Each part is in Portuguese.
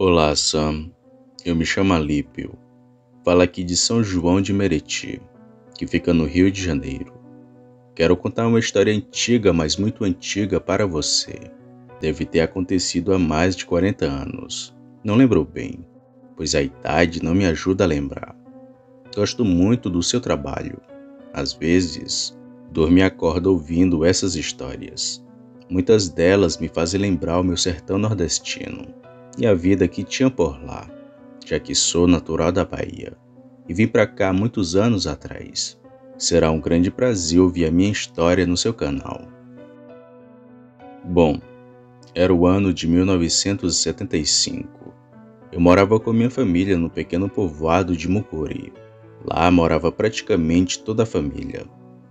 Olá, Sam. Eu me chamo Alípio. Falo aqui de São João de Meriti, que fica no Rio de Janeiro. Quero contar uma história antiga, mas muito antiga para você. Deve ter acontecido há mais de 40 anos. Não lembro bem, pois a idade não me ajuda a lembrar. Gosto muito do seu trabalho. Às vezes, durmo e acordo ouvindo essas histórias. Muitas delas me fazem lembrar o meu sertão nordestino e a vida que tinha por lá, já que sou natural da Bahia e vim para cá muitos anos atrás. Será um grande prazer ouvir a minha história no seu canal. Bom, era o ano de 1975. Eu morava com minha família no pequeno povoado de Mucuri. Lá morava praticamente toda a família,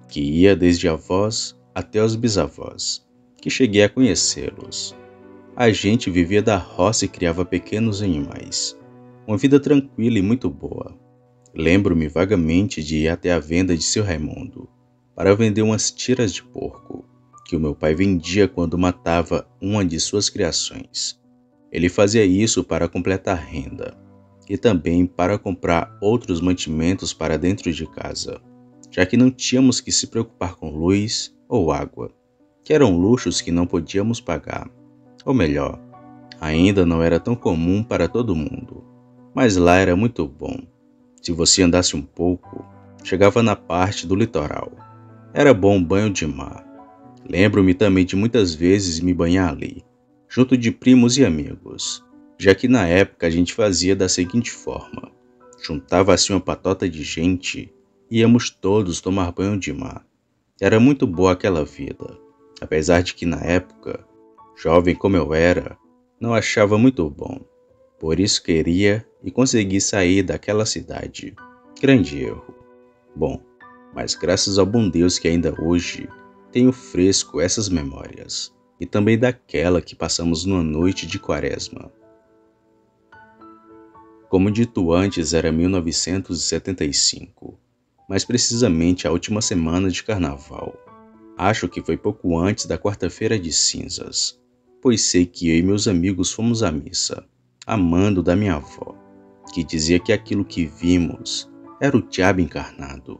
que ia desde avós até os bisavós, que cheguei a conhecê-los. A gente vivia da roça e criava pequenos animais. Uma vida tranquila e muito boa. Lembro-me vagamente de ir até a venda de seu Raimundo para vender umas tiras de porco, que o meu pai vendia quando matava uma de suas criações. Ele fazia isso para completar renda e também para comprar outros mantimentos para dentro de casa, já que não tínhamos que se preocupar com luz ou água, que eram luxos que não podíamos pagar. Ou melhor, ainda não era tão comum para todo mundo, mas lá era muito bom. Se você andasse um pouco, chegava na parte do litoral. Era bom banho de mar. Lembro-me também de muitas vezes me banhar ali, junto de primos e amigos, já que na época a gente fazia da seguinte forma: juntava-se uma patota de gente e íamos todos tomar banho de mar. Era muito boa aquela vida, apesar de que na época, jovem como eu era, não achava muito bom. Por isso queria e consegui sair daquela cidade. Grande erro. Bom, mas graças ao bom Deus que ainda hoje tenho fresco essas memórias. E também daquela que passamos numa noite de quaresma. Como dito antes, era 1975, mais precisamente a última semana de carnaval. Acho que foi pouco antes da quarta-feira de cinzas, pois sei que eu e meus amigos fomos à missa, a mando da minha avó, que dizia que aquilo que vimos era o diabo encarnado,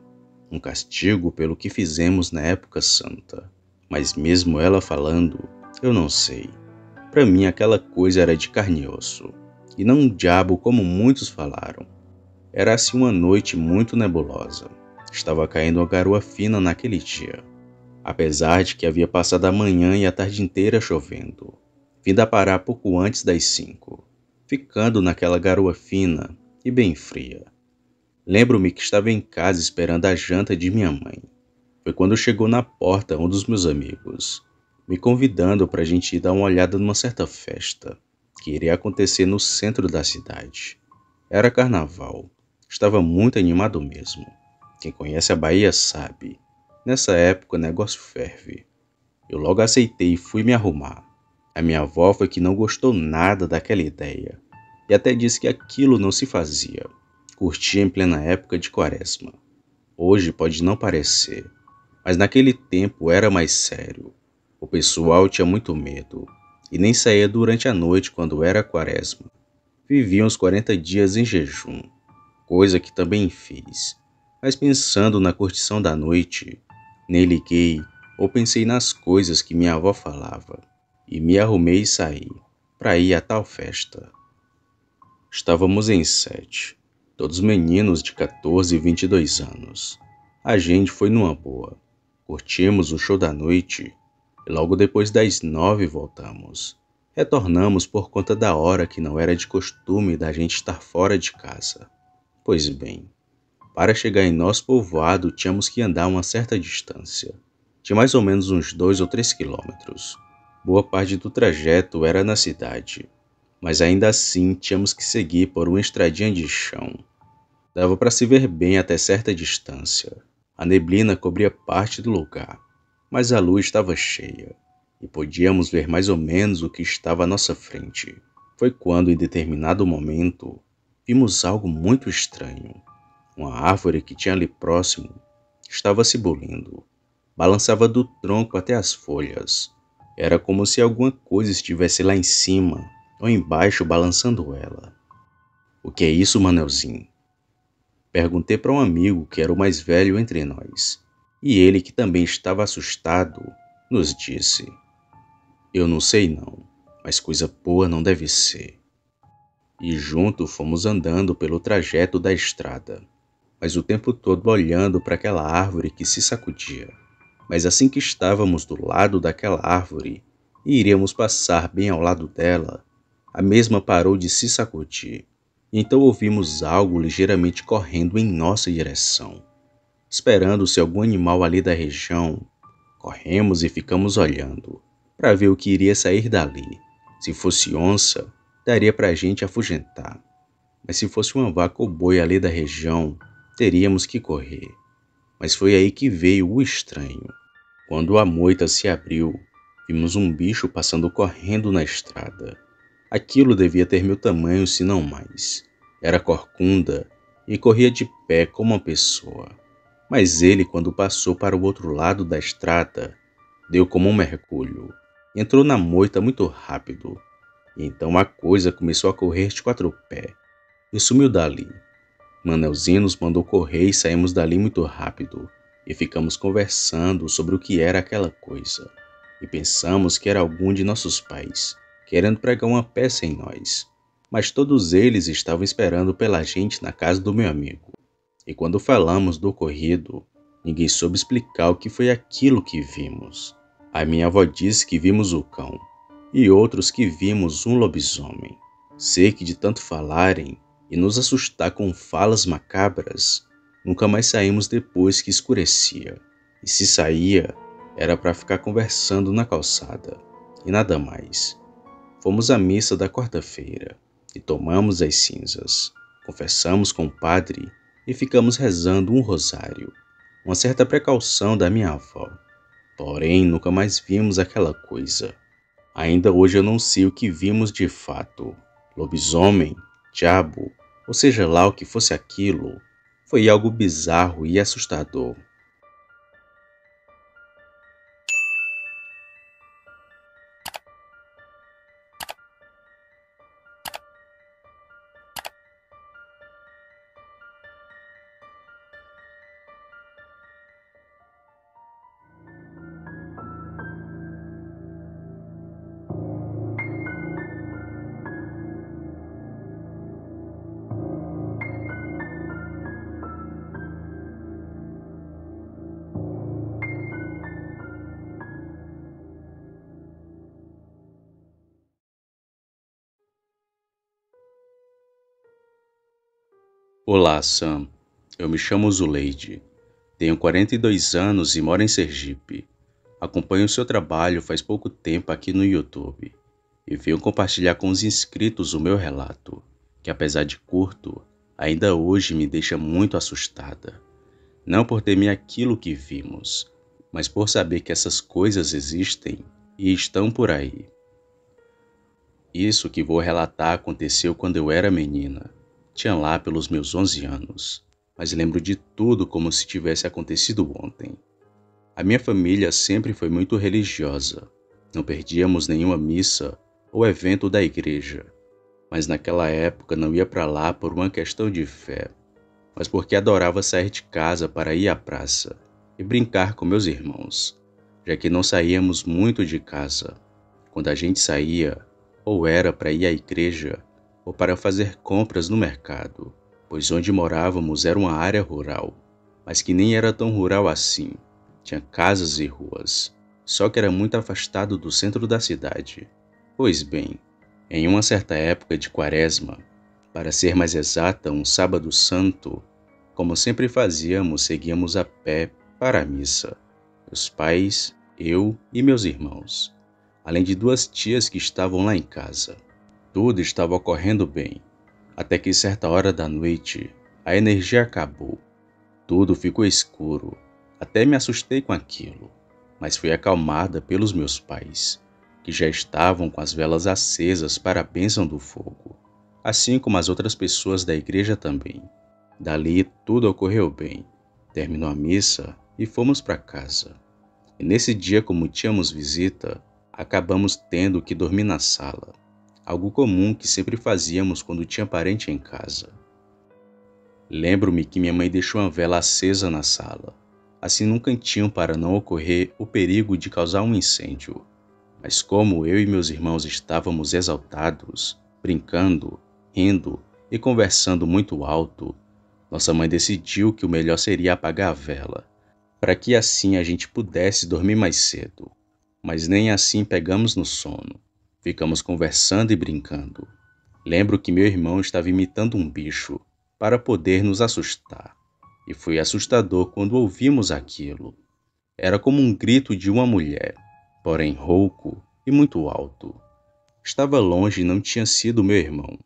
um castigo pelo que fizemos na época santa. Mas mesmo ela falando, eu não sei. Para mim aquela coisa era de carne e osso, e não um diabo como muitos falaram. Era assim uma noite muito nebulosa. Estava caindo uma garoa fina naquele dia, apesar de que havia passado a manhã e a tarde inteira chovendo, vindo a parar pouco antes das 5, ficando naquela garoa fina e bem fria. Lembro-me que estava em casa esperando a janta de minha mãe. Foi quando chegou na porta um dos meus amigos, me convidando para a gente ir dar uma olhada numa certa festa, que iria acontecer no centro da cidade. Era carnaval. Estava muito animado mesmo. Quem conhece a Bahia sabe. Nessa época o negócio ferve. Eu logo aceitei e fui me arrumar. A minha avó foi que não gostou nada daquela ideia, e até disse que aquilo não se fazia. Curtia em plena época de quaresma. Hoje pode não parecer, mas naquele tempo era mais sério. O pessoal tinha muito medo, e nem saía durante a noite quando era quaresma. Viviam os 40 dias em jejum, coisa que também fiz. Mas pensando na curtição da noite, nem liguei ou pensei nas coisas que minha avó falava, e me arrumei e saí, para ir a tal festa. Estávamos em 7, todos meninos de 14 e 22 anos. A gente foi numa boa. Curtimos o show da noite e logo depois das 9 voltamos. Retornamos por conta da hora que não era de costume da gente estar fora de casa. Pois bem, para chegar em nosso povoado tínhamos que andar uma certa distância, de mais ou menos uns 2 ou 3 quilômetros. Boa parte do trajeto era na cidade, mas ainda assim tínhamos que seguir por uma estradinha de chão. Dava para se ver bem até certa distância. A neblina cobria parte do lugar, mas a luz estava cheia, e podíamos ver mais ou menos o que estava à nossa frente. Foi quando, em determinado momento, vimos algo muito estranho. Uma árvore que tinha ali próximo estava se ebulindo. Balançava do tronco até as folhas. Era como se alguma coisa estivesse lá em cima, ou embaixo balançando ela. O que é isso, Manelzinho? Perguntei para um amigo que era o mais velho entre nós, e ele, que também estava assustado, nos disse: Eu não sei não, mas coisa boa não deve ser. E junto fomos andando pelo trajeto da estrada, mas o tempo todo olhando para aquela árvore que se sacudia. Mas assim que estávamos do lado daquela árvore e iríamos passar bem ao lado dela, a mesma parou de se sacudir. Então ouvimos algo ligeiramente correndo em nossa direção. Esperando se algum animal ali da região, corremos e ficamos olhando, para ver o que iria sair dali. Se fosse onça, daria para a gente afugentar. Mas se fosse uma vaca ou boi ali da região, teríamos que correr. Mas foi aí que veio o estranho. Quando a moita se abriu, vimos um bicho passando correndo na estrada. Aquilo devia ter meu tamanho, se não mais. Era corcunda e corria de pé como uma pessoa. Mas ele, quando passou para o outro lado da estrada, deu como um mergulho. Entrou na moita muito rápido. E então a coisa começou a correr de quatro pés e sumiu dali. Manelzinho nos mandou correr e saímos dali muito rápido. E ficamos conversando sobre o que era aquela coisa. E pensamos que era algum de nossos pais, querendo pregar uma peça em nós. Mas todos eles estavam esperando pela gente na casa do meu amigo. E quando falamos do ocorrido, ninguém soube explicar o que foi aquilo que vimos. A minha avó disse que vimos o cão, e outros que vimos um lobisomem. Sei que de tanto falarem e nos assustar com falas macabras, nunca mais saímos depois que escurecia. E se saía, era para ficar conversando na calçada, e nada mais. Fomos à missa da quarta-feira e tomamos as cinzas. Confessamos com o padre e ficamos rezando um rosário. Uma certa precaução da minha avó. Porém, nunca mais vimos aquela coisa. Ainda hoje eu não sei o que vimos de fato. Lobisomem, diabo, ou seja lá o que fosse aquilo, foi algo bizarro e assustador. Olá, Sam. Eu me chamo Zuleide. Tenho 42 anos e moro em Sergipe. Acompanho o seu trabalho faz pouco tempo aqui no YouTube e venho compartilhar com os inscritos o meu relato, que apesar de curto, ainda hoje me deixa muito assustada. Não por temer aquilo que vimos, mas por saber que essas coisas existem e estão por aí. Isso que vou relatar aconteceu quando eu era menina. Tinha lá pelos meus 11 anos, mas lembro de tudo como se tivesse acontecido ontem. A minha família sempre foi muito religiosa. Não perdíamos nenhuma missa ou evento da igreja, mas naquela época não ia para lá por uma questão de fé, mas porque adorava sair de casa para ir à praça e brincar com meus irmãos, já que não saíamos muito de casa. Quando a gente saía, ou era para ir à igreja, ou para fazer compras no mercado, pois onde morávamos era uma área rural, mas que nem era tão rural assim. Tinha casas e ruas, só que era muito afastado do centro da cidade. Pois bem, em uma certa época de quaresma, para ser mais exata, um sábado santo, como sempre fazíamos, seguíamos a pé para a missa. Meus pais, eu e meus irmãos, além de duas tias que estavam lá em casa. Tudo estava ocorrendo bem, até que certa hora da noite, a energia acabou. Tudo ficou escuro. Até me assustei com aquilo, mas fui acalmada pelos meus pais, que já estavam com as velas acesas para a bênção do fogo, assim como as outras pessoas da igreja também. Dali tudo ocorreu bem. Terminou a missa e fomos para casa. E nesse dia, como tínhamos visita, acabamos tendo que dormir na sala. algo comum que sempre fazíamos quando tinha parente em casa. Lembro-me que minha mãe deixou uma vela acesa na sala, assim num cantinho para não ocorrer o perigo de causar um incêndio. Mas como eu e meus irmãos estávamos exaltados, brincando, rindo e conversando muito alto, nossa mãe decidiu que o melhor seria apagar a vela, para que assim a gente pudesse dormir mais cedo. Mas nem assim pegamos no sono. Ficamos conversando e brincando. Lembro que meu irmão estava imitando um bicho para poder nos assustar. E foi assustador quando ouvimos aquilo. Era como um grito de uma mulher, porém rouco e muito alto. Estava longe e não tinha sido meu irmão.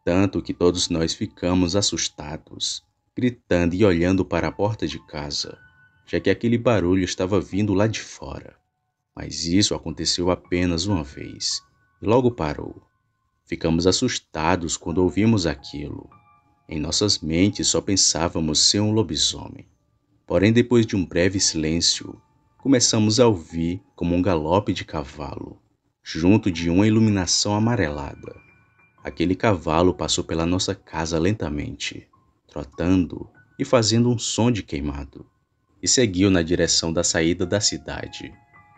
Tanto que todos nós ficamos assustados, gritando e olhando para a porta de casa, já que aquele barulho estava vindo lá de fora. Mas isso aconteceu apenas uma vez, e logo parou. Ficamos assustados quando ouvimos aquilo. Em nossas mentes só pensávamos ser um lobisomem. Porém, depois de um breve silêncio, começamos a ouvir como um galope de cavalo, junto de uma iluminação amarelada. Aquele cavalo passou pela nossa casa lentamente, trotando e fazendo um som de queimado, e seguiu na direção da saída da cidade.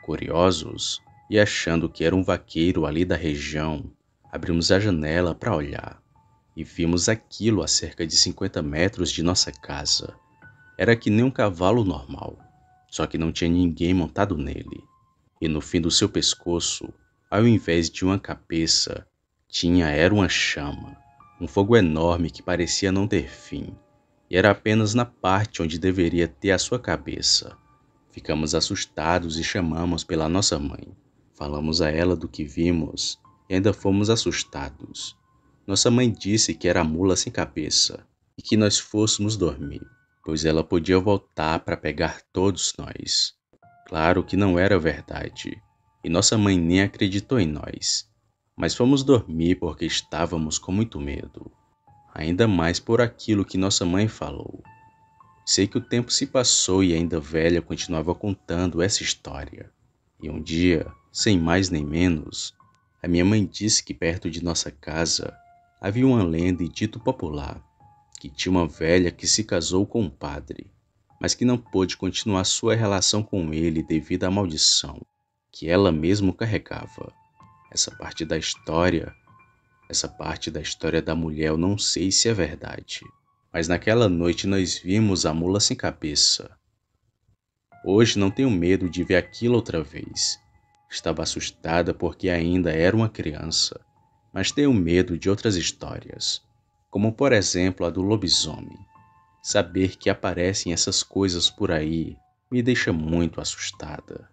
Curiosos e achando que era um vaqueiro ali da região, abrimos a janela para olhar e vimos aquilo a cerca de 50 metros de nossa casa. Era que nem um cavalo normal, só que não tinha ninguém montado nele, e no fim do seu pescoço, ao invés de uma cabeça, era uma chama, um fogo enorme que parecia não ter fim, e era apenas na parte onde deveria ter a sua cabeça. Ficamos assustados e chamamos pela nossa mãe. Falamos a ela do que vimos e ainda fomos assustados. Nossa mãe disse que era a mula sem cabeça e que nós fôssemos dormir, pois ela podia voltar para pegar todos nós. Claro que não era verdade, e nossa mãe nem acreditou em nós. Mas fomos dormir porque estávamos com muito medo, ainda mais por aquilo que nossa mãe falou. Sei que o tempo se passou e ainda velha continuava contando essa história. E um dia, sem mais nem menos, a minha mãe disse que perto de nossa casa havia uma lenda e dito popular, que tinha uma velha que se casou com um padre, mas que não pôde continuar sua relação com ele devido à maldição que ela mesma carregava. Essa parte da história da mulher eu não sei se é verdade, mas naquela noite nós vimos a mula sem cabeça. Hoje não tenho medo de ver aquilo outra vez. Estava assustada porque ainda era uma criança, mas tenho medo de outras histórias, como por exemplo a do lobisomem. Saber que aparecem essas coisas por aí me deixa muito assustada.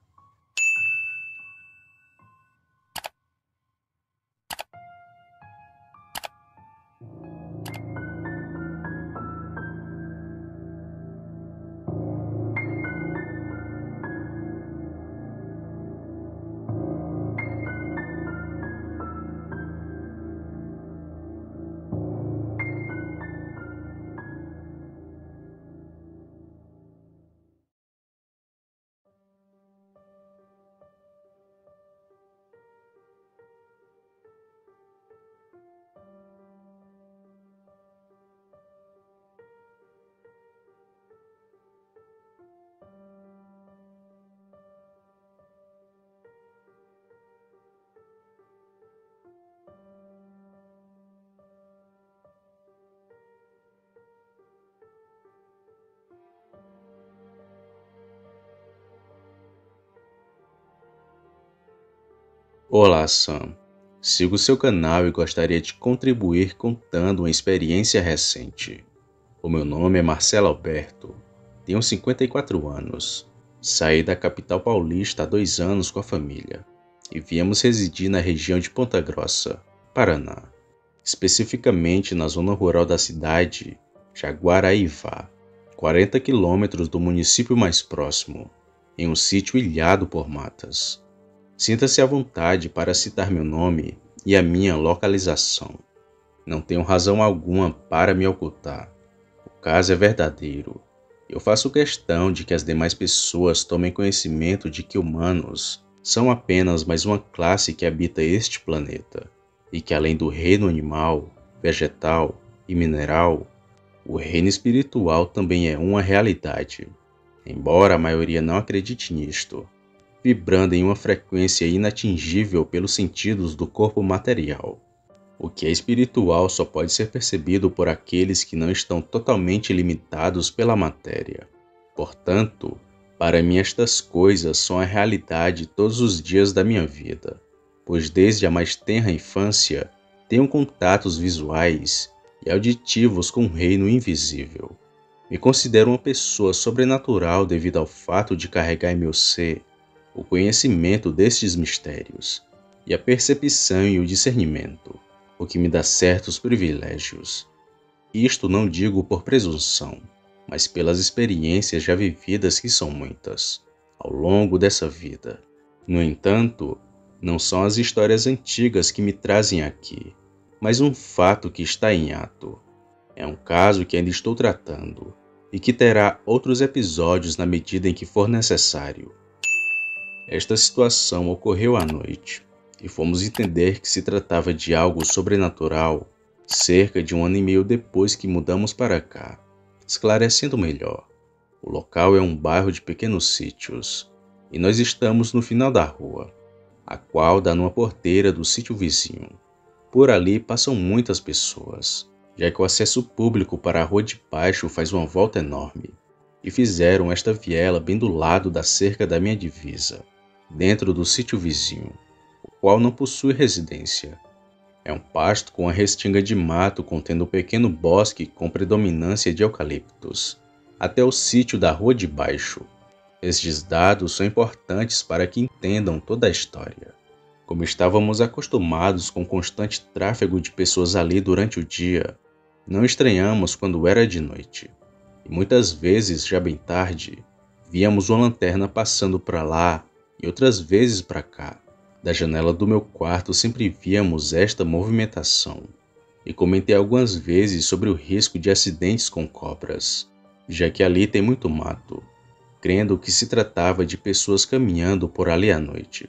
Olá, Sam. Sigo seu canal e gostaria de contribuir contando uma experiência recente. O meu nome é Marcelo Alberto, tenho 54 anos. Saí da capital paulista há 2 anos com a família e viemos residir na região de Ponta Grossa, Paraná, especificamente na zona rural da cidade Jaguaraíva, 40 quilômetros do município mais próximo, em um sítio ilhado por matas. Sinta-se à vontade para citar meu nome e a minha localização. Não tenho razão alguma para me ocultar. O caso é verdadeiro. Eu faço questão de que as demais pessoas tomem conhecimento de que humanos são apenas mais uma classe que habita este planeta. e que além do reino animal, vegetal e mineral, o reino espiritual também é uma realidade, embora a maioria não acredite nisto, vibrando em uma frequência inatingível pelos sentidos do corpo material. O que é espiritual só pode ser percebido por aqueles que não estão totalmente limitados pela matéria. Portanto, para mim estas coisas são a realidade todos os dias da minha vida, pois desde a mais tenra infância tenho contatos visuais e auditivos com o reino invisível. Me considero uma pessoa sobrenatural devido ao fato de carregar em meu ser o conhecimento destes mistérios e a percepção e o discernimento, o que me dá certos privilégios. Isto não digo por presunção, mas pelas experiências já vividas que são muitas, ao longo dessa vida. No entanto, não são as histórias antigas que me trazem aqui, mas um fato que está em ato. É um caso que ainda estou tratando e que terá outros episódios na medida em que for necessário. Esta situação ocorreu à noite e fomos entender que se tratava de algo sobrenatural cerca de 1 ano e meio depois que mudamos para cá. Esclarecendo melhor, o local é um bairro de pequenos sítios e nós estamos no final da rua, a qual dá numa porteira do sítio vizinho. Por ali passam muitas pessoas, já que o acesso público para a rua de baixo faz uma volta enorme, e fizeram esta viela bem do lado da cerca da minha divisa, dentro do sítio vizinho, o qual não possui residência. É um pasto com uma restinga de mato contendo um pequeno bosque com predominância de eucaliptos, até o sítio da rua de baixo. Estes dados são importantes para que entendam toda a história. Como estávamos acostumados com o constante tráfego de pessoas ali durante o dia, não estranhamos quando era de noite. E muitas vezes, já bem tarde, víamos uma lanterna passando para lá e outras vezes para cá. Da janela do meu quarto sempre víamos esta movimentação, e comentei algumas vezes sobre o risco de acidentes com cobras, já que ali tem muito mato, crendo que se tratava de pessoas caminhando por ali à noite.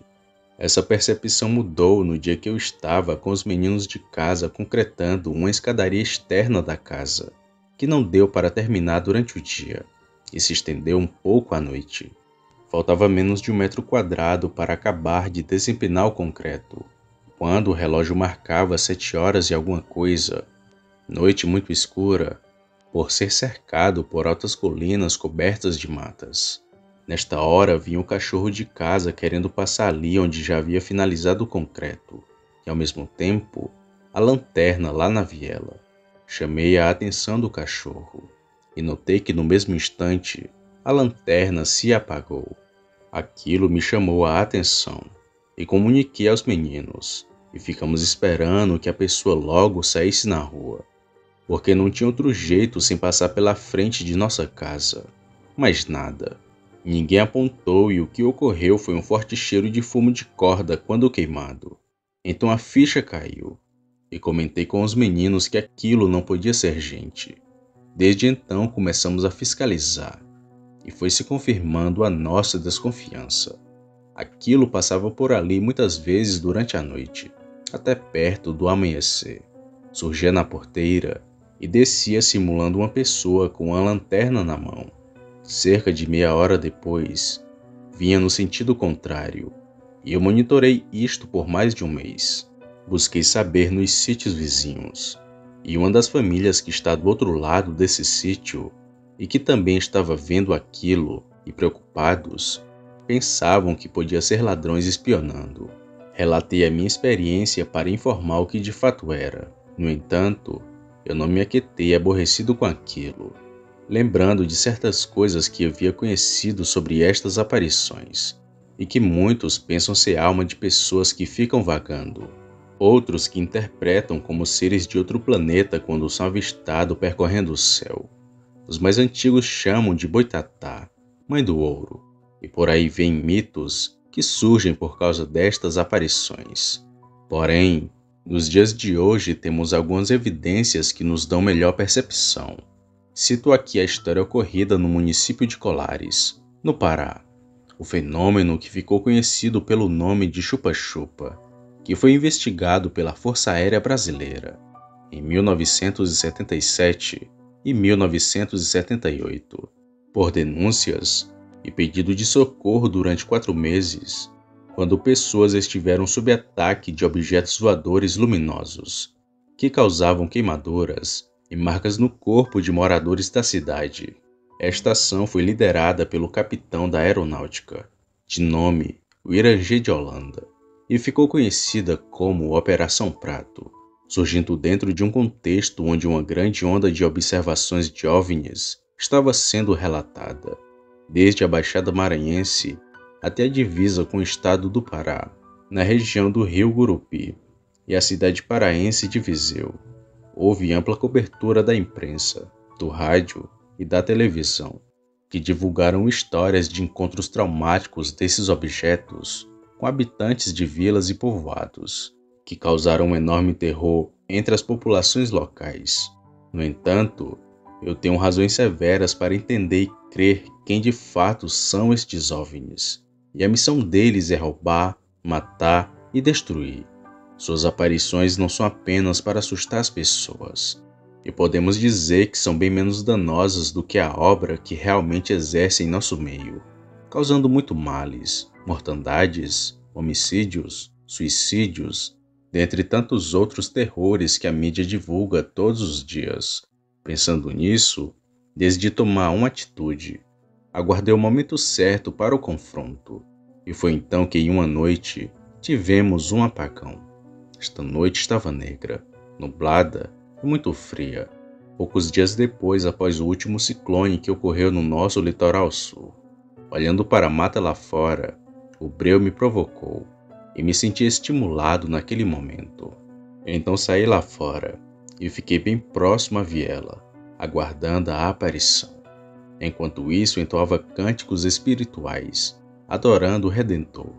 Essa percepção mudou no dia que eu estava com os meninos de casa concretando uma escadaria externa da casa, que não deu para terminar durante o dia, e se estendeu um pouco à noite. Faltava menos de 1 metro quadrado para acabar de desempenar o concreto, quando o relógio marcava 7 horas e alguma coisa, noite muito escura, por ser cercado por altas colinas cobertas de matas. Nesta hora vinha o cachorro de casa querendo passar ali onde já havia finalizado o concreto, e ao mesmo tempo, a lanterna lá na viela. Chamei a atenção do cachorro, e notei que no mesmo instante, a lanterna se apagou. Aquilo me chamou a atenção e comuniquei aos meninos, e ficamos esperando que a pessoa logo saísse na rua, porque não tinha outro jeito sem passar pela frente de nossa casa. Mas nada. Ninguém apontou e o que ocorreu foi um forte cheiro de fumo de corda quando queimado. Então a ficha caiu, e comentei com os meninos que aquilo não podia ser gente. Desde então começamos a fiscalizar, e foi se confirmando a nossa desconfiança. Aquilo passava por ali muitas vezes durante a noite, até perto do amanhecer. Surgia na porteira e descia simulando uma pessoa com uma lanterna na mão. Cerca de meia hora depois, vinha no sentido contrário, e eu monitorei isto por mais de um mês. Busquei saber nos sítios vizinhos, e uma das famílias que está do outro lado desse sítio e que também estava vendo aquilo e preocupados, pensavam que podia ser ladrões espionando. Relatei a minha experiência para informar o que de fato era. No entanto, eu não me aquietei aborrecido com aquilo, lembrando de certas coisas que havia conhecido sobre estas aparições, e que muitos pensam ser alma de pessoas que ficam vagando, outros que interpretam como seres de outro planeta quando são avistados percorrendo o céu. Os mais antigos chamam de Boitatá, mãe do ouro, e por aí vêm mitos que surgem por causa destas aparições. Porém, nos dias de hoje temos algumas evidências que nos dão melhor percepção. Cito aqui a história ocorrida no município de Colares, no Pará. O fenômeno que ficou conhecido pelo nome de chupa-chupa, que foi investigado pela Força Aérea Brasileira em 1977 e 1978 por denúncias e pedido de socorro durante 4 meses, quando pessoas estiveram sob ataque de objetos voadores luminosos, que causavam queimaduras e marcas no corpo de moradores da cidade. Esta ação foi liderada pelo capitão da aeronáutica, de nome Wirangê de Holanda, e ficou conhecida como Operação Prato, surgindo dentro de um contexto onde uma grande onda de observações de OVNIs estava sendo relatada, desde a Baixada Maranhense até a divisa com o estado do Pará, na região do Rio Gurupi e a cidade paraense de Viseu. Houve ampla cobertura da imprensa, do rádio e da televisão, que divulgaram histórias de encontros traumáticos desses objetos com habitantes de vilas e povoados, que causaram um enorme terror entre as populações locais. No entanto, eu tenho razões severas para entender e crer quem de fato são estes OVNIs, e a missão deles é roubar, matar e destruir. Suas aparições não são apenas para assustar as pessoas, e podemos dizer que são bem menos danosas do que a obra que realmente exerce em nosso meio, causando muito males, mortandades, homicídios, suicídios, dentre tantos outros terrores que a mídia divulga todos os dias. Pensando nisso, decidi tomar uma atitude. Aguardei o momento certo para o confronto, e foi então que em uma noite tivemos um apagão. Esta noite estava negra, nublada e muito fria, poucos dias depois após o último ciclone que ocorreu no nosso litoral sul. Olhando para a mata lá fora, o breu me provocou e me senti estimulado naquele momento. Então saí lá fora e fiquei bem próximo à viela, aguardando a aparição. Enquanto isso, entoava cânticos espirituais, adorando o Redentor,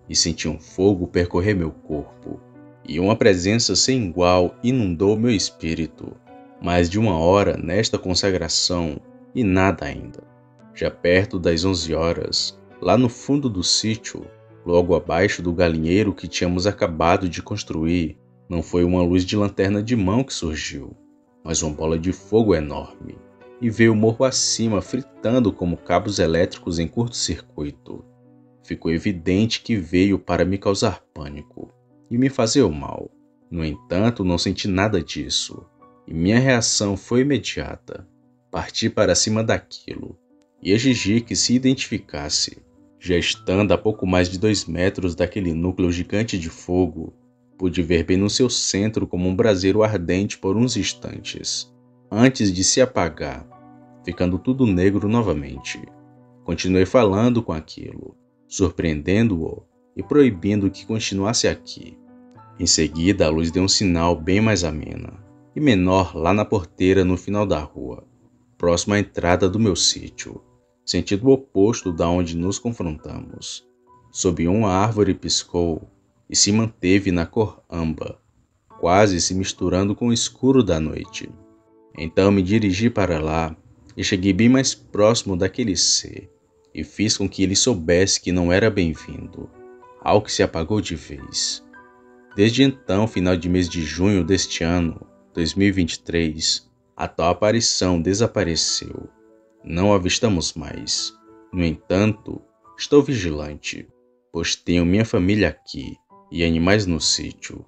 e senti um fogo percorrer meu corpo, e uma presença sem igual inundou meu espírito. Mais de 1 hora nesta consagração e nada ainda. Já perto das 11 horas, lá no fundo do sítio, logo abaixo do galinheiro que tínhamos acabado de construir, não foi uma luz de lanterna de mão que surgiu, mas uma bola de fogo enorme, e veio morro acima fritando como cabos elétricos em curto-circuito. Ficou evidente que veio para me causar pânico e me fazer o mal. No entanto, não senti nada disso, e minha reação foi imediata. Parti para cima daquilo e exigi que se identificasse. Já estando a pouco mais de 2 metros daquele núcleo gigante de fogo, pude ver bem no seu centro como um braseiro ardente por uns instantes, antes de se apagar, ficando tudo negro novamente. Continuei falando com aquilo, surpreendendo-o e proibindo que continuasse aqui. Em seguida, a luz deu um sinal bem mais amena e menor lá na porteira no final da rua, próximo à entrada do meu sítio, sentido oposto da onde nos confrontamos. Sob uma árvore piscou e se manteve na cor âmbar, quase se misturando com o escuro da noite. Então me dirigi para lá e cheguei bem mais próximo daquele ser, e fiz com que ele soubesse que não era bem-vindo, ao que se apagou de vez. Desde então, final de mês de junho deste ano, 2023, a tal aparição desapareceu. Não a avistamos mais. No entanto, estou vigilante, pois tenho minha família aqui e animais no sítio.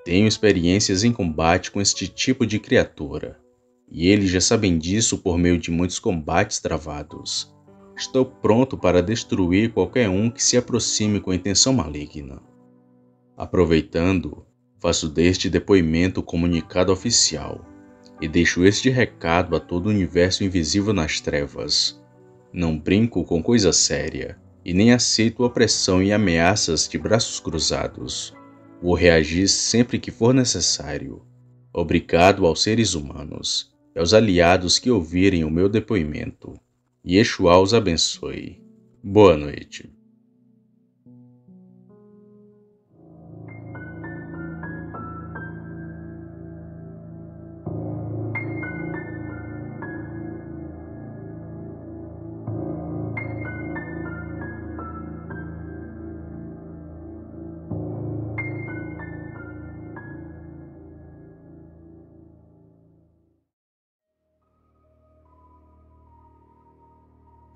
Tenho experiências em combate com este tipo de criatura, e eles já sabem disso por meio de muitos combates travados. Estou pronto para destruir qualquer um que se aproxime com intenção maligna. Aproveitando, faço deste depoimento o comunicado oficial e deixo este recado a todo o universo invisível nas trevas. Não brinco com coisa séria e nem aceito opressão e ameaças de braços cruzados. Vou reagir sempre que for necessário. Obrigado aos seres humanos e aos aliados que ouvirem o meu depoimento. Yeshua os abençoe. Boa noite.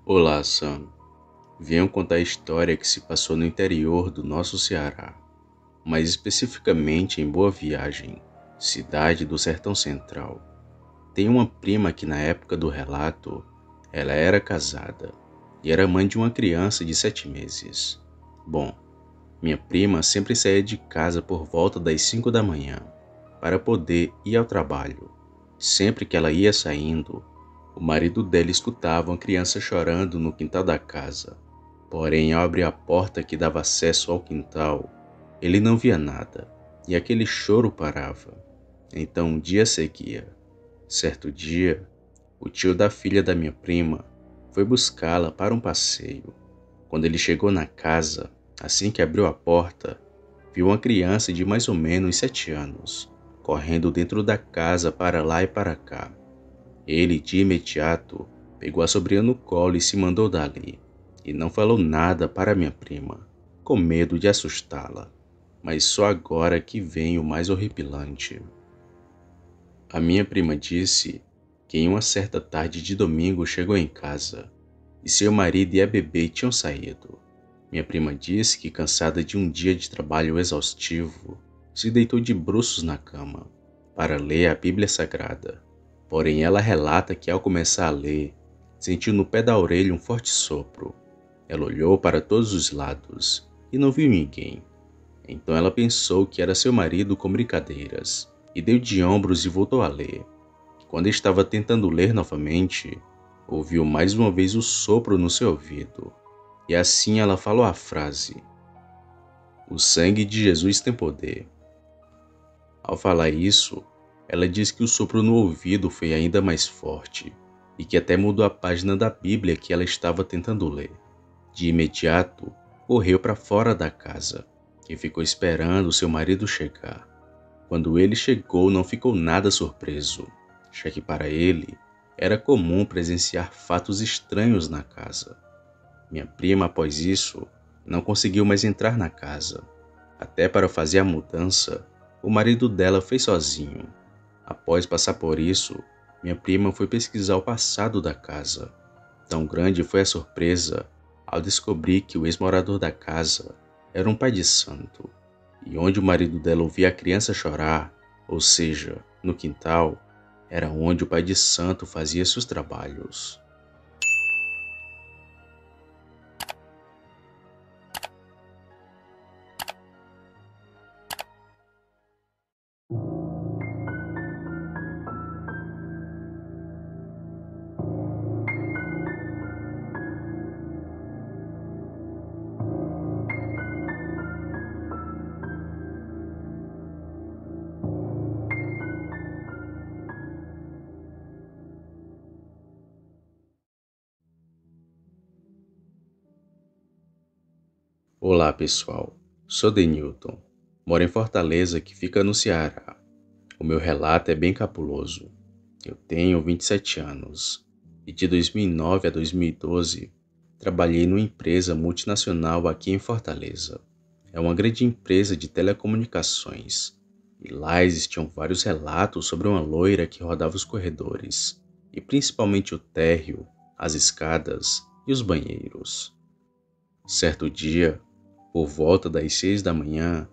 Olá, Sam. Venho contar a história que se passou no interior do nosso Ceará, mais especificamente em Boa Viagem, cidade do Sertão Central. Tenho uma prima que na época do relato, ela era casada e era mãe de uma criança de 7 meses. Bom, minha prima sempre saía de casa por volta das 5 da manhã para poder ir ao trabalho. Sempre que ela ia saindo, o marido dela escutava uma criança chorando no quintal da casa. Porém, ao abrir a porta que dava acesso ao quintal, ele não via nada, e aquele choro parava. Então um dia seguia. Certo dia, o tio da filha da minha prima foi buscá-la para um passeio. Quando ele chegou na casa, assim que abriu a porta, viu uma criança de mais ou menos 7 anos, correndo dentro da casa para lá e para cá. Ele, de imediato, pegou a sobrinha no colo e se mandou dali, e não falou nada para minha prima, com medo de assustá-la. Mas só agora que vem o mais horripilante. A minha prima disse que em uma certa tarde de domingo chegou em casa, e seu marido e a bebê tinham saído. Minha prima disse que, cansada de um dia de trabalho exaustivo, se deitou de bruços na cama para ler a Bíblia Sagrada. Porém, ela relata que ao começar a ler, sentiu no pé da orelha um forte sopro. Ela olhou para todos os lados e não viu ninguém. Então ela pensou que era seu marido com brincadeiras e deu de ombros e voltou a ler. Quando estava tentando ler novamente, ouviu mais uma vez o sopro no seu ouvido. E assim ela falou a frase: "O sangue de Jesus tem poder." Ao falar isso, ela diz que o sopro no ouvido foi ainda mais forte e que até mudou a página da Bíblia que ela estava tentando ler. De imediato, correu para fora da casa e ficou esperando seu marido chegar. Quando ele chegou, não ficou nada surpreso, já que para ele era comum presenciar fatos estranhos na casa. Minha prima, após isso, não conseguiu mais entrar na casa. Até para fazer a mudança, o marido dela fez sozinho. Após passar por isso, minha prima foi pesquisar o passado da casa. Tão grande foi a surpresa ao descobrir que o ex-morador da casa era um pai de santo. E onde o marido dela ouvia a criança chorar, ou seja, no quintal, era onde o pai de santo fazia seus trabalhos. Olá pessoal, sou Denilton, moro em Fortaleza, que fica no Ceará. O meu relato é bem cabuloso. Eu tenho 27 anos e de 2009 a 2012 trabalhei numa empresa multinacional aqui em Fortaleza. É uma grande empresa de telecomunicações e lá existiam vários relatos sobre uma loira que rodava os corredores e principalmente o térreo, as escadas e os banheiros. Certo dia, por volta das 6 da manhã,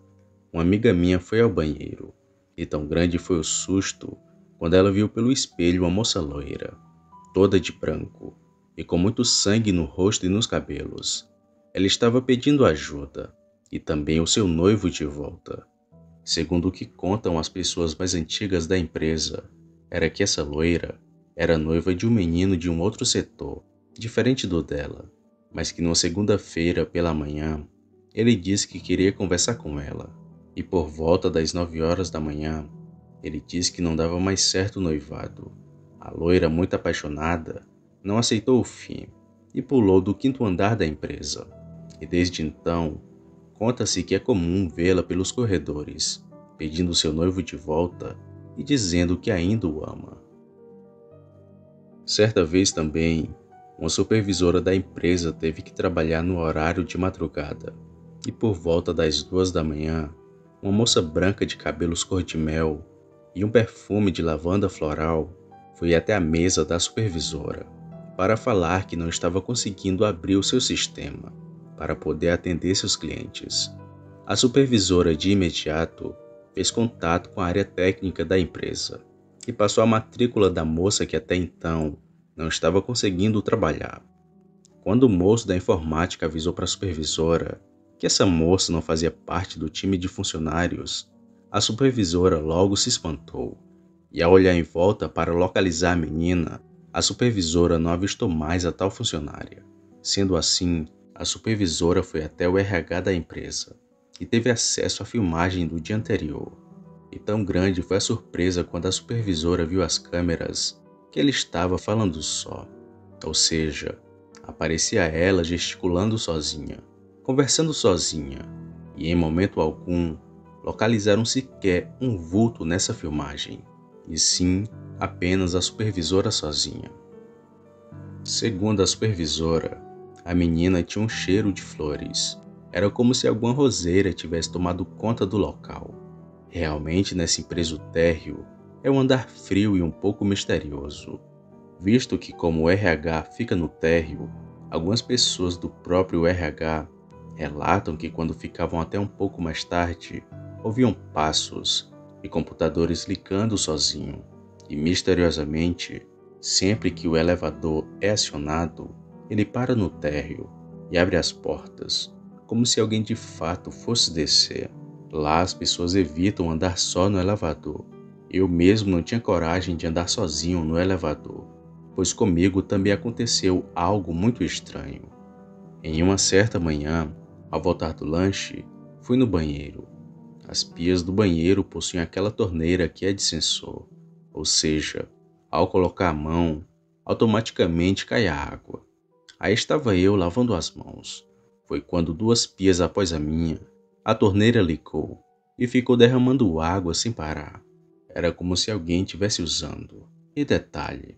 uma amiga minha foi ao banheiro, e tão grande foi o susto quando ela viu pelo espelho uma moça loira, toda de branco, e com muito sangue no rosto e nos cabelos. Ela estava pedindo ajuda, e também o seu noivo de volta. Segundo o que contam as pessoas mais antigas da empresa, era que essa loira era noiva de um menino de um outro setor, diferente do dela, mas que numa segunda-feira pela manhã, ele disse que queria conversar com ela, e por volta das 9 horas da manhã, ele disse que não dava mais certo o noivado. A loira, muito apaixonada, não aceitou o fim e pulou do 5º andar da empresa. E desde então, conta-se que é comum vê-la pelos corredores, pedindo seu noivo de volta e dizendo que ainda o ama. Certa vez também, uma supervisora da empresa teve que trabalhar no horário de madrugada, e por volta das 2 da manhã, uma moça branca de cabelos cor-de-mel e um perfume de lavanda floral foi até a mesa da supervisora para falar que não estava conseguindo abrir o seu sistema para poder atender seus clientes. A supervisora de imediato fez contato com a área técnica da empresa e passou a matrícula da moça que até então não estava conseguindo trabalhar. Quando o moço da informática avisou para a supervisora que essa moça não fazia parte do time de funcionários, a supervisora logo se espantou e, ao olhar em volta para localizar a menina, a supervisora não avistou mais a tal funcionária. Sendo assim, a supervisora foi até o RH da empresa e teve acesso à filmagem do dia anterior. E tão grande foi a surpresa quando a supervisora viu as câmeras que ele estava falando só, ou seja, aparecia ela gesticulando sozinha, conversando sozinha, e em momento algum localizaram sequer um vulto nessa filmagem, e sim apenas a supervisora sozinha. Segundo a supervisora, a menina tinha um cheiro de flores. Era como se alguma roseira tivesse tomado conta do local. Realmente, nessa empresa, o térreo é um andar frio e um pouco misterioso, visto que, como o RH fica no térreo, algumas pessoas do próprio RH relatam que quando ficavam até um pouco mais tarde, ouviam passos e computadores ligando sozinho, e misteriosamente, sempre que o elevador é acionado, ele para no térreo e abre as portas, como se alguém de fato fosse descer. Lá as pessoas evitam andar só no elevador. Eu mesmo não tinha coragem de andar sozinho no elevador, pois comigo também aconteceu algo muito estranho. Em uma certa manhã, ao voltar do lanche, fui no banheiro. As pias do banheiro possuem aquela torneira que é de sensor, ou seja, ao colocar a mão, automaticamente cai a água. Aí estava eu lavando as mãos. Foi quando duas pias após a minha, a torneira ligou e ficou derramando água sem parar. Era como se alguém estivesse usando. E detalhe,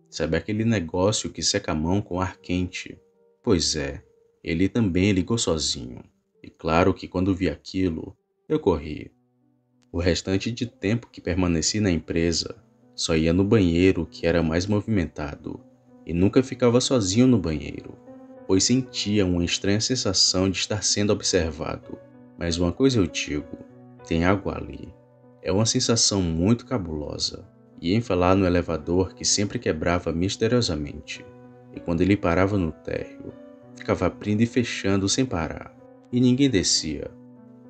sabe aquele negócio que seca a mão com ar quente? Pois é, ele também ligou sozinho. E claro que quando vi aquilo, eu corri. O restante de tempo que permaneci na empresa, só ia no banheiro que era mais movimentado e nunca ficava sozinho no banheiro, pois sentia uma estranha sensação de estar sendo observado. Mas uma coisa eu digo, tem água ali. É uma sensação muito cabulosa. E em falar no elevador que sempre quebrava misteriosamente, e quando ele parava no térreo, ficava abrindo e fechando sem parar, e ninguém descia.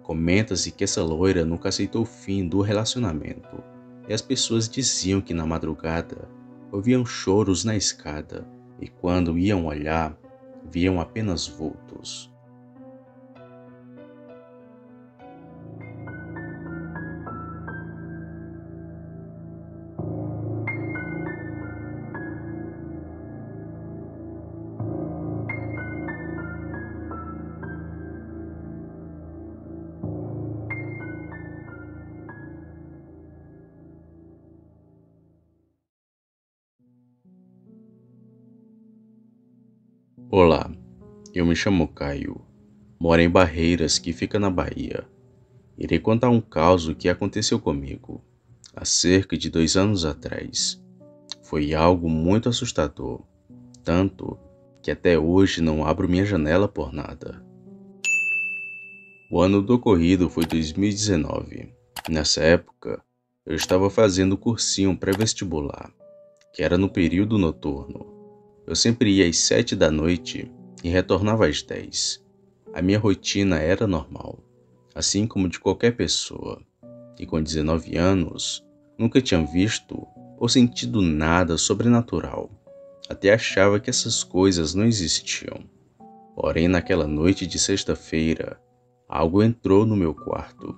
Comenta-se que essa loira nunca aceitou o fim do relacionamento, e as pessoas diziam que na madrugada ouviam choros na escada, e quando iam olhar, viam apenas vultos. Olá, eu me chamo Caio, moro em Barreiras, que fica na Bahia. Irei contar um caso que aconteceu comigo há cerca de 2 anos atrás. Foi algo muito assustador, tanto que até hoje não abro minha janela por nada. O ano do ocorrido foi 2019. Nessa época, eu estava fazendo cursinho pré-vestibular, que era no período noturno. Eu sempre ia às 7 da noite e retornava às 10. A minha rotina era normal, assim como de qualquer pessoa. E com 19 anos, nunca tinha visto ou sentido nada sobrenatural. Até achava que essas coisas não existiam. Porém, naquela noite de sexta-feira, algo entrou no meu quarto.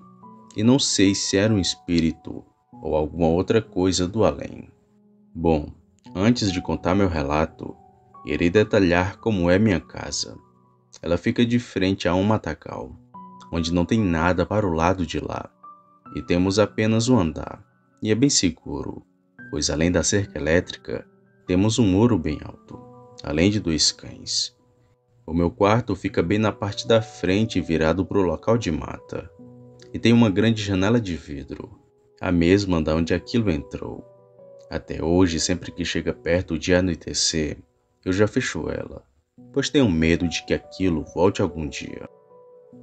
E não sei se era um espírito ou alguma outra coisa do além. Bom, antes de contar meu relato, irei detalhar como é minha casa. Ela fica de frente a um matagal, onde não tem nada para o lado de lá, e temos apenas um andar, e é bem seguro, pois além da cerca elétrica, temos um muro bem alto, além de 2 cães. O meu quarto fica bem na parte da frente virado para o local de mata, e tem uma grande janela de vidro, a mesma da onde aquilo entrou. Até hoje, sempre que chega perto de anoitecer, eu já fecho ela, pois tenho medo de que aquilo volte algum dia.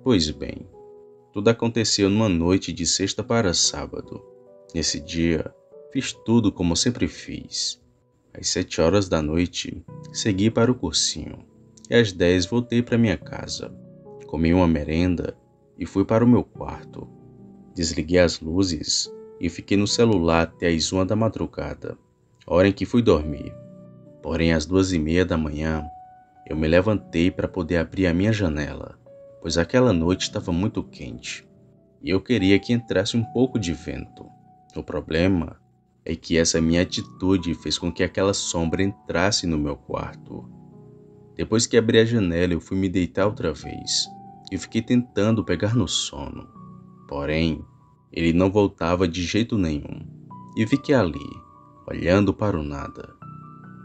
Pois bem, tudo aconteceu numa noite de sexta para sábado. Nesse dia, fiz tudo como sempre fiz. Às 7 horas da noite, segui para o cursinho, e às 10 voltei para minha casa. Comi uma merenda e fui para o meu quarto. Desliguei as luzes e fiquei no celular até às 1 da madrugada, hora em que fui dormir. Porém, às 2:30 da manhã, eu me levantei para poder abrir a minha janela, pois aquela noite estava muito quente e eu queria que entrasse um pouco de vento. O problema é que essa minha atitude fez com que aquela sombra entrasse no meu quarto. Depois que abri a janela, eu fui me deitar outra vez e fiquei tentando pegar no sono. Porém, ele não voltava de jeito nenhum e fiquei ali, olhando para o nada.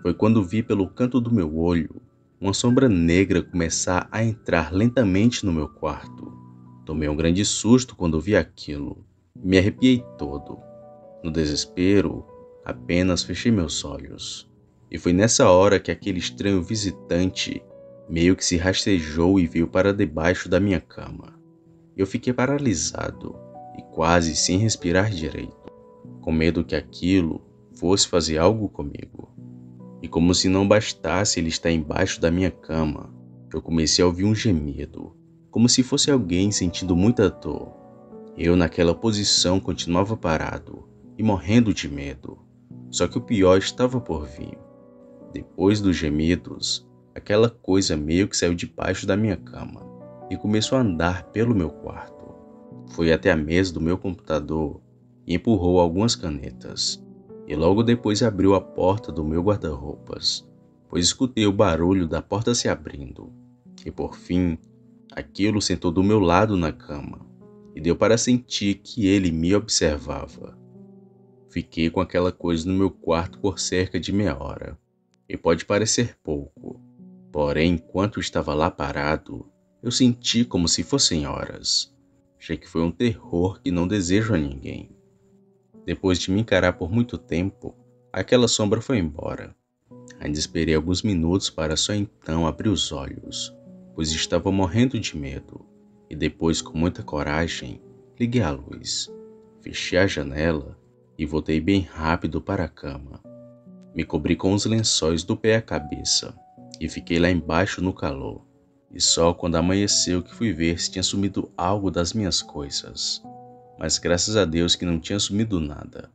Foi quando vi pelo canto do meu olho uma sombra negra começar a entrar lentamente no meu quarto. Tomei um grande susto quando vi aquilo. Me arrepiei todo. No desespero, apenas fechei meus olhos. E foi nessa hora que aquele estranho visitante meio que se rastejou e veio para debaixo da minha cama. Eu fiquei paralisado e quase sem respirar direito, com medo que aquilo fosse fazer algo comigo. E como se não bastasse ele estar embaixo da minha cama, eu comecei a ouvir um gemido, como se fosse alguém sentindo muita dor. Eu naquela posição continuava parado e morrendo de medo, só que o pior estava por vir. Depois dos gemidos, aquela coisa meio que saiu debaixo da minha cama e começou a andar pelo meu quarto. Foi até a mesa do meu computador e empurrou algumas canetas. E logo depois abriu a porta do meu guarda-roupas, pois escutei o barulho da porta se abrindo. E por fim, aquilo sentou do meu lado na cama, e deu para sentir que ele me observava. Fiquei com aquela coisa no meu quarto por cerca de meia hora, e pode parecer pouco, porém enquanto estava lá parado, eu senti como se fossem horas, já que foi um terror que não desejo a ninguém. Depois de me encarar por muito tempo, aquela sombra foi embora. Ainda esperei alguns minutos para só então abrir os olhos, pois estava morrendo de medo, e depois, com muita coragem, liguei a luz, fechei a janela e voltei bem rápido para a cama. Me cobri com os lençóis do pé à cabeça e fiquei lá embaixo no calor, e só quando amanheceu que fui ver se tinha sumido algo das minhas coisas. Mas graças a Deus que não tinha sumido nada.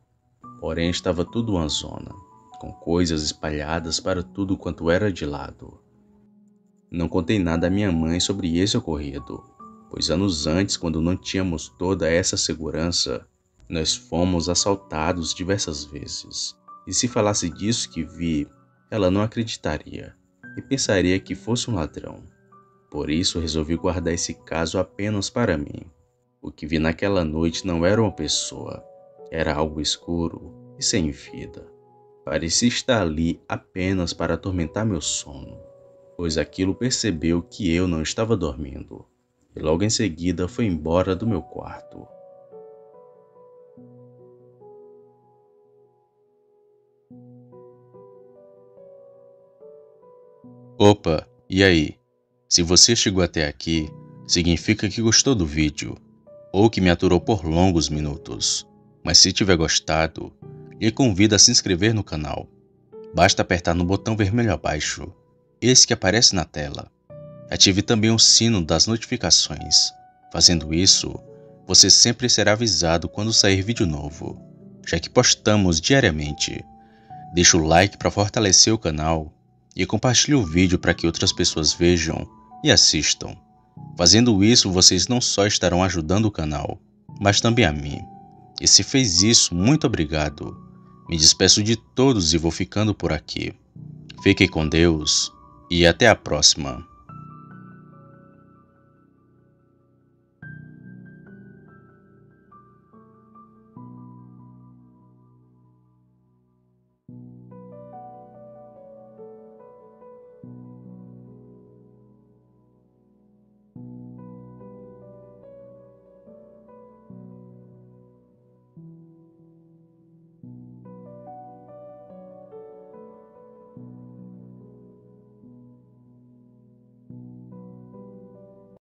Porém estava tudo uma zona, com coisas espalhadas para tudo quanto era de lado. Não contei nada à minha mãe sobre esse ocorrido, pois anos antes, quando não tínhamos toda essa segurança, nós fomos assaltados diversas vezes. E se falasse disso que vi, ela não acreditaria e pensaria que fosse um ladrão. Por isso resolvi guardar esse caso apenas para mim. O que vi naquela noite não era uma pessoa, era algo escuro e sem vida. Parecia estar ali apenas para atormentar meu sono, pois aquilo percebeu que eu não estava dormindo, e logo em seguida foi embora do meu quarto. Opa, e aí? Se você chegou até aqui, significa que gostou do vídeo, ou que me aturou por longos minutos. Mas se tiver gostado, lhe convido a se inscrever no canal. Basta apertar no botão vermelho abaixo, esse que aparece na tela. Ative também o sino das notificações. Fazendo isso, você sempre será avisado quando sair vídeo novo, já que postamos diariamente. Deixe o like para fortalecer o canal e compartilhe o vídeo para que outras pessoas vejam e assistam. Fazendo isso, vocês não só estarão ajudando o canal, mas também a mim. E se fez isso, muito obrigado. Me despeço de todos e vou ficando por aqui. Fiquem com Deus e até a próxima.